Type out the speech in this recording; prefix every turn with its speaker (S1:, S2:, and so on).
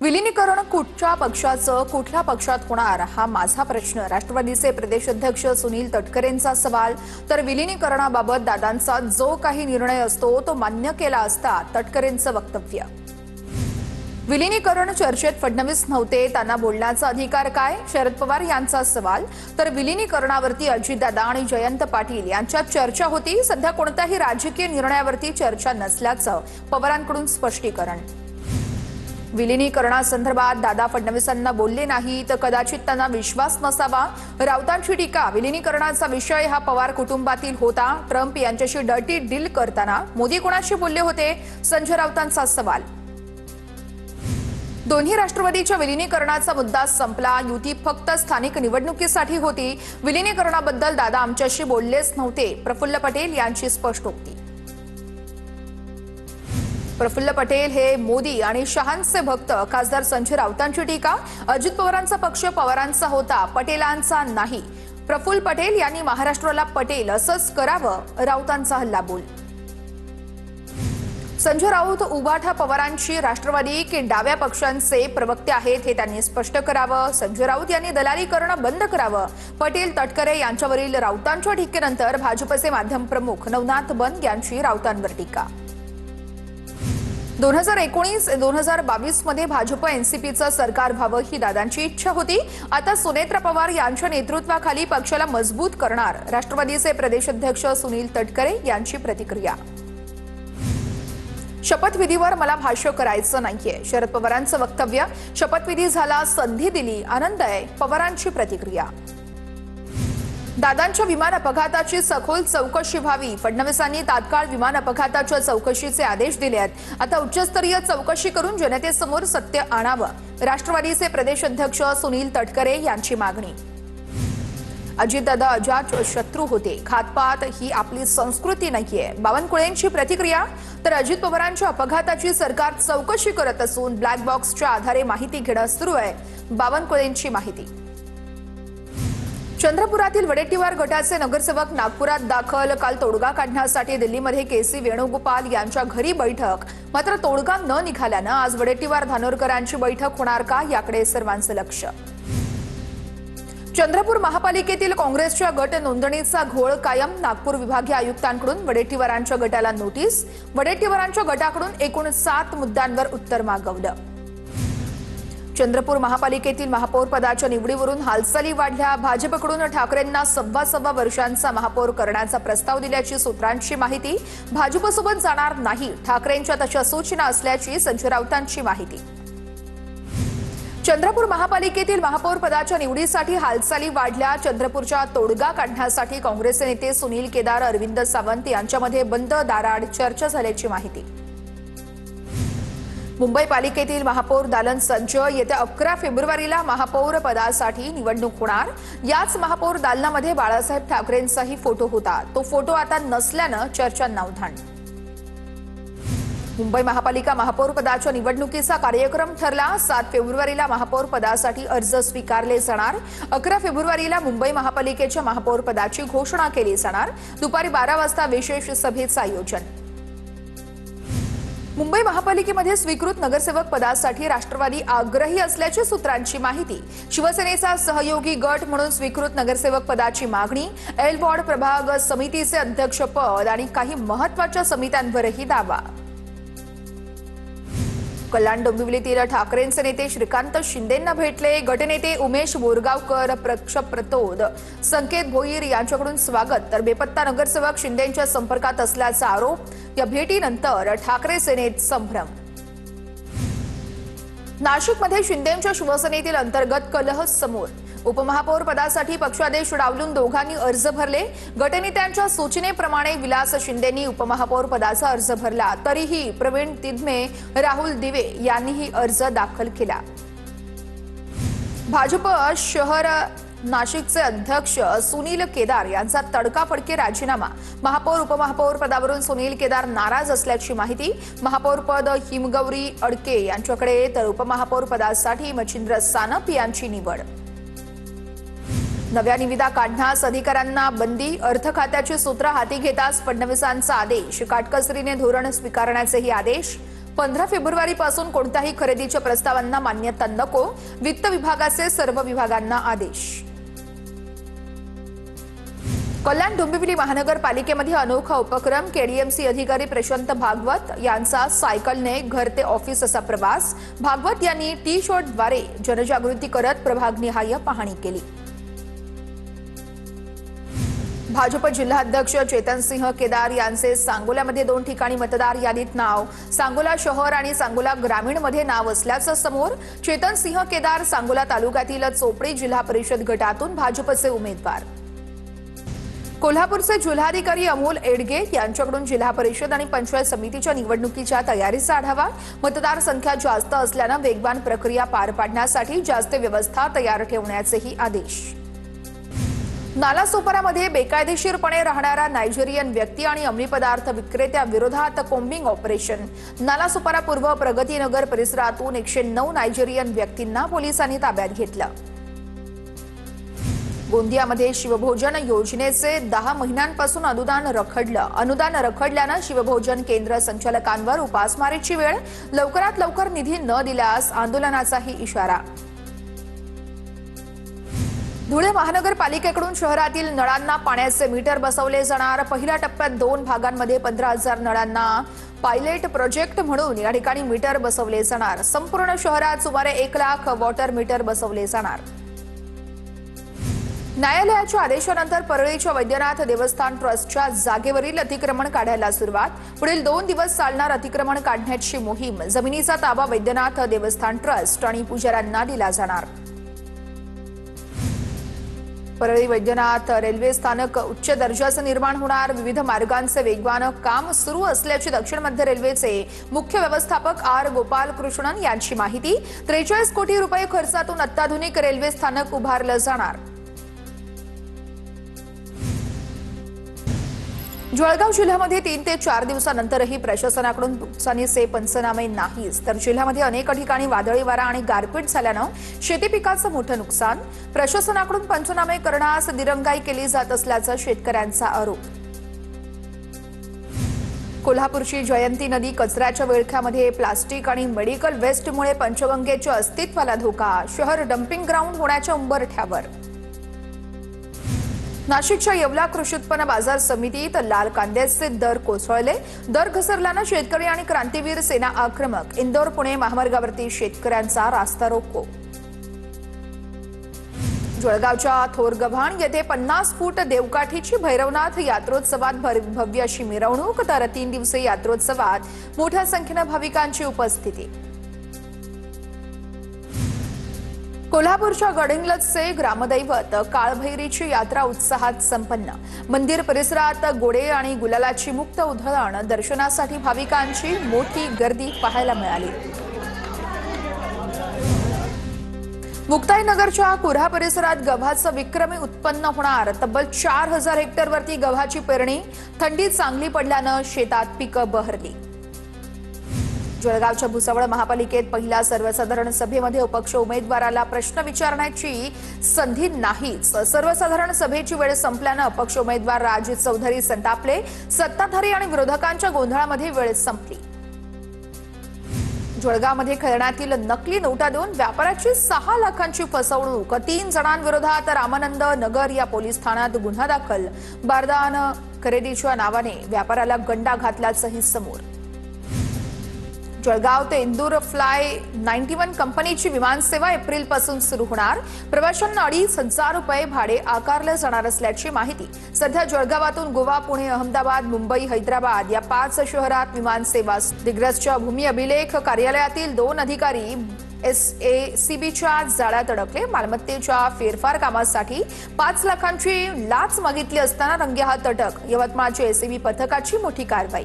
S1: विलीनीकरण कुठच्या पक्षाचं कुठल्या पक्षात होणार हा माझा प्रश्न, राष्ट्रवादीचे प्रदेशाध्यक्ष सुनील तटकरेंचा सवाल। तर विलीनीकरणाबाबत दादांचा जो काही निर्णय असतो तो मान्य केला असता, तटकरेंचं वक्तव्य। विलीनीकरण चर्चेत फडणवीस नव्हते, त्यांना बोलण्याचा अधिकार काय, शरद पवार यांचा सवाल। तर विलीनीकरणावरती अजितदादा आणि जयंत पाटील यांच्यात चर्चा होती, सध्या कोणत्याही राजकीय निर्णयावरती चर्चा नसल्याचं पवारांकडून स्पष्टीकरण। विलीनीकरणासंदर्भात दादा फडणवीसांना बोलले नाही तर कदाचित त्यांना विश्वास नसावा, राऊतांची टीका। विलीनीकरणाचा विषय हा पवार कुटुंबातील होता, ट्रम्प यांच्याशी डर्टी डील करताना मोदी कोणाशी बोलले होते, संजय राऊतांचा सवाल। दोन्ही राष्ट्रवादीच्या विलीनीकरणाचा मुद्दा संपला, युती फक्त स्थानिक निवडणुकीसाठी होती, विलीनीकरणाबद्दल दादा आमच्याशी बोललेच नव्हते, प्रफुल्ल पटेल यांची स्पष्टोक्ती। प्रफुल्ल पटेल हे मोदी आणि शहांचे भक्त, खासदार संजय राऊतांची टीका। अजित पवारांचा पक्ष पवारांचा होता, पटेलांचा नाही, प्रफुल्ल पटेल यांनी महाराष्ट्राला पटेल असंच करावं, राऊतांचा हल्लाबोल। संजय राऊत उभाठा पवारांची राष्ट्रवादी की डाव्या पक्षांचे प्रवक्ते आहेत हे त्यांनी स्पष्ट करावं, संजय राऊत यांनी दलाली करणं बंद करावं। पटेल तटकरे यांच्यावरील राऊतांच्या टीकेनंतर भाजपचे माध्यम प्रमुख नवनाथ बन यांची राऊतांवर टीका। 2019-2022 मध्ये भाजप एनसीपीचं सरकार व्हावं ही दादांची इच्छा होती, आता सुनेत्रा पवार यांच्या नेतृत्वाखाली पक्षाला मजबूत करणार, राष्ट्रवादीचे प्रदेशाध्यक्ष सुनील तटकरे यांची प्रतिक्रिया। शपथविधीवर मला भाष्य करायचं नाहीये, शरद पवारांचं वक्तव्य। शपथविधी झाला, संधी दिली, आनंद आहे, पवारांची प्रतिक्रिया। दादांच्या विमान अपघाताची सखोल चौकशी व्हावी, फडणवीसांनी तात्काळ विमान अपघाताच्या चौकशीचे आदेश दिले आहेत, आता उच्चस्तरीय चौकशी करून जनतेसमोर सत्य आणावं, राष्ट्रवादीचे प्रदेशाध्यक्ष सुनील तटकरे यांची मागणी। अजितदादा अजात शत्रू होते, घातपात ही आपली संस्कृती नाहीये, बावनकुळेंची प्रतिक्रिया। तर अजित पवारांच्या अपघाताची सरकार चौकशी करत असून ब्लॅक बॉक्सच्या आधारे माहिती घेणं सुरू आहे, बावनकुळेंची माहिती। चंद्रपुरातील वडेट्टीवार गटाचे नगरसेवक नागपुरात दाखल, काल तोडगा काढण्यासाठी दिल्लीमध्ये केसी वेणुगोपाल यांच्या घरी बैठक, मात्र तोडगा न निघाल्यानं आज वडेट्टीवार धानोरकरांची बैठक होणार का, याकडे सर्वांचं लक्ष। चंद्रपूर महापालिकेतील काँग्रेसच्या गट नोंदणीचा घोळ कायम, नागपूर विभागीय आयुक्तांकडून वडेट्टीवारांच्या गटाला नोटीस, वडेट्टीवारांच्या गटाकडून एकूण 7 मुद्द्यांवर उत्तर मागवलं। चंद्रपूर महापालिकेतील महापौर पदाच्या निवडीवरून हालचाली वाढल्या, भाजपकडून ठाकरेंना 15 वर्षांचा महापौर करण्याचा प्रस्ताव दिल्याची सूत्रांची माहिती, भाजपसोबत जाणार नाही, ठाकरेंच्या तशा सूचना असल्याची संजय राऊतांची माहिती। चंद्रपूर महापालिकेतील महापौर पदाच्या निवडीसाठी हालचाली वाढल्या, चंद्रपूरच्या तोडगा काढण्यासाठी काँग्रेसचे नेते सुनील केदार, अरविंद सावंत यांच्यामध्ये बंद दाराआड चर्चा झाल्याची माहिती। मुंबई पालिकेतील महापौर दालन सज्ज, येत्या 11 फेब्रुवारीला महापौर पदासाठी निवडणूक होणार, याच महापौर दालनामध्ये बाळासाहेब ठाकरेंचाही फोटो होता, तो फोटो आता नसल्यानं चर्चांना उधाण। मुंबई महापालिका महापौर पदाच्या निवडणुकीचा कार्यक्रम ठरला, 7 फेब्रुवारीला महापौर पदासाठी अर्ज स्वीकारले जाणार, 11 फेब्रुवारीला मुंबई महापालिकेच्या महापौर पदाची घोषणा केली जाणार, दुपारी 12 वाजता विशेष सभेचं आयोजन। मुंबई महापालिकेमध्ये स्वीकृत नगरसेवक पदासाठी राष्ट्रवादी आग्रही असल्याची सूत्रांची माहिती, शिवसेनेचा सहयोगी गट म्हणून स्वीकृत नगरसेवक पदाची मागणी, एल वॉर्ड प्रभाग समितीचे अध्यक्षपद आणि काही महत्त्वाच्या समित्यांवरही दावा। कल्याण डोंबिवलीतील ठाकरेंचे नेते श्रीकांत शिंदेंना भेटले, गटनेते उमेश बोरगावकर, प्रतोद, संकेत भोईर यांच्याकडून स्वागत, तर बेपत्ता नगरसेवक शिंदेंच्या संपर्कात असल्याचा आरोप, या भेटीनंतर ठाकरे सेनेत संभ्रम। नाशिकमध्ये शिंदेंच्या शिवसेनेतील अंतर्गत कलह समोर, उपमहापौर पदासाठी पक्षादेश डावलून दोघांनी अर्ज भरले, गटनेत्यांच्या सूचनेप्रमाणे विलास शिंदेंनी उपमहापौर पदाचा अर्ज भरला, तरीही प्रवीण तिधमे, राहुल दिवे यांनीही अर्ज दाखल केला। भाजप शहर नाशिकचे अध्यक्ष सुनील केदार यांचा तडकाफडकी राजीनामा, महापौर उपमहापौर पदावरून सुनील केदार नाराज असल्याची माहिती, महापौर पद हिमगौरी अडके यांच्याकडे, तर उपमहापौर पदासाठी मच्छिंद्र सानप यांची निवड। नव्या निविदा काढण्यास अधिकाऱ्यांना बंदी, अर्थ खात्याची सूत्र हाती घेताच फडणवीसांचा आदेश, काटकसरीने धोरण स्वीकारण्याचेही आदेश, 15 फेब्रुवारीपासून कोणत्याही खरेदीच्या प्रस्तावांना मान्यता नको, वित्त विभागाचे सर्व विभागांना आदेश। कल्याण डोंबिवली महानगरपालिकेमध्ये अनोखा उपक्रम। केडीएमसी अधिकारी प्रशांत भागवत यांचा सायकलने घर ते ऑफिस असा प्रवास। भागवत यांनी टी शर्टद्वारे जनजागृती करत प्रभागनिहाय पाहणी केली। भाजप जिल्हाध्यक्ष चेतनसिंह केदार यांचे सांगोल्यामध्ये 2 ठिकाणी मतदार यादीत नाव। सांगोला शहर आणि सांगोला ग्रामीण मध्ये नाव असल्याचं समोर। चेतनसिंह केदार सांगोला तालुक्यातील चोपडी जिल्हा परिषद गटातून भाजपचे उमेदवार। कोल्हापूरचे जिल्हाधिकारी अमोल एडगे यांच्याकडून जिल्हा परिषद आणि पंचायत समितीच्या निवडणुकीच्या तयारीचा आढावा। मतदार संख्या जास्त असल्याने वेगवान प्रक्रिया पार पाडण्यासाठी जास्त व्यवस्था तयार ठेवण्याचेही आदेश। नालासोपारामध्ये बेकायदेशीरपणे राहणारा नायजेरियन व्यक्ती आणि अंमली पदार्थ विक्रेत्या विरोधात कोम्बिंग ऑपरेशन। नालासोपारा पूर्व प्रगतीनगर परिसरातून 109 नायजेरियन व्यक्तींना पोलिसांनी ताब्यात घेतलं। गोंदियामध्ये शिवभोजन योजनेचे 10 महिन्यांपासून अनुदान रखडल्याने शिवभोजन केंद्र संचालकांवर उपासमारीची वेळ। लवकरात लवकर निधी न दिल्यास आंदोलनाचाही इशारा। धुळे महानगरपालिकेकडून शहरातील नळांना पाण्याचे मीटर बसवले जाणार। पहिल्या टप्प्यात 2 भागांमध्ये 15,000 नळांना पायलट प्रोजेक्ट म्हणून या ठिकाणी मीटर बसवले जाणार। संपूर्ण शहरात सुमारे 1 लाख वॉटर मीटर बसवले जाणार। न्यायालयाच्या आदेशानंतर परळीच्या वैद्यनाथ देवस्थान ट्रस्टच्या जागेवरील अतिक्रमण काढायला सुरुवात। पुढील 2 दिवस चालणार अतिक्रमण काढण्याची मोहीम। जमिनीचा ताबा वैद्यनाथ देवस्थान ट्रस्ट आणि पुजाऱ्यांना दिला जाणार। परळी वैद्यनाथ रेल्वे स्थानक उच्च दर्जाचे निर्माण होणार। विविध मार्गांचे वेगवान काम सुरू असल्याची दक्षिण मध्य रेल्वेचे मुख्य व्यवस्थापक आर गोपालकृष्णन यांची माहिती। 43 कोटी रुपये खर्चातून अत्याधुनिक रेल्वे स्थानक उभारलं जाणार। जळगाव जिल्ह्यामध्ये 3 ते 4 दिवसानंतरही प्रशासनाकडून नुकसानीचे पंचनामे नाहीच, तर जिल्ह्यामध्ये अनेक ठिकाणी वादळी वारा आणि गारपीट झाल्यानं शेती पिकाचं मोठं नुकसान। प्रशासनाकडून पंचनामे करण्यास दिरंगाई केली जात असल्याचा शेतकऱ्यांचा आरोप। कोल्हापूरची जयंती नदी कचऱ्याच्या विळख्यामध्ये। प्लास्टिक आणि मेडिकल वेस्टमुळे पंचगंगेच्या अस्तित्वाला धोका। शहर डम्पिंग ग्राउंड होण्याच्या उंबरठ्यावर। नाशिकच्या येवला कृषी उत्पन्न बाजार समितीत लाल कांद्याचे दर कोसळले। दर घसरल्याने शेतकरी आणि क्रांतीवीर सेना आक्रमक। इंदोर पुणे महामार्गावरती शेतकऱ्यांचा रास्ता रोको। जळगावच्या थोरगव्हाण येथे 50 फूट देवकाठीची भैरवनाथ यात्रोत्सवात भव्य अशी मिरवणूक, तर 3 दिवसीय यात्रोत्सवात मोठ्या संख्येने भाविकांची उपस्थिती। कोल्हापूरच्या गडिंग्लजचे ग्रामदैवत काळभैरीची यात्रा उत्साहात संपन्न। मंदिर परिसरात गोडे आणि गुलालाची मुक्त उधळण। दर्शनासाठी भाविकांची मोठी गर्दी पाहायला मिळाली। मुक्ताईनगरच्या कुऱ्हा परिसरात गव्हाचं विक्रमी उत्पन्न होणार। तब्बल 4000 हेक्टरवरती गव्हाची पेरणी। थंडी चांगली पडल्यानं शेतात पिकं बहरली। जळगावच्या भुसावळ महापालिकेत पहिल्या सर्वसाधारण सभेमध्ये अपक्ष उमेदवाराला प्रश्न विचारण्याची संधी नाहीच। सर्वसाधारण सभेची वेळ संपल्याने अपक्ष उमेदवार राज चौधरी संतापले। सत्ताधारी आणि विरोधकांच्या गोंधळामध्ये वेळ संपली। जळगावमध्ये खळण्यातील नकली नोटा देऊन व्यापाऱ्याची 6 लाखांची फसवणूक। 3 जणांविरोधात रामानंद नगर या पोलीस ठाण्यात गुन्हा दाखल। बारदान खरेदीच्या नावाने व्यापाऱ्याला गंडा घातल्याचंही समोर। जळगाव ते इंदूर फ्लाय 91 कंपनीची विमानसेवा एप्रिलपासून सुरू होणार। प्रवाशांना 2,500 रुपये भाडे आकारले जाणार असल्याची माहिती। सध्या जळगावातून गोवा, पुणे, अहमदाबाद, मुंबई, हैदराबाद या 5 शहरात विमानसेवा। दिग्रसच्या भूमी अभिलेख कार्यालयातील 2 अधिकारी SACBच्या जाळ्यात अडकले। मालमत्तेच्या फेरफार कामासाठी 5 लाखांची लाच मागितली असताना रंगेहात अटक। यवतमाळच्या ACB पथकाची मोठी कारवाई।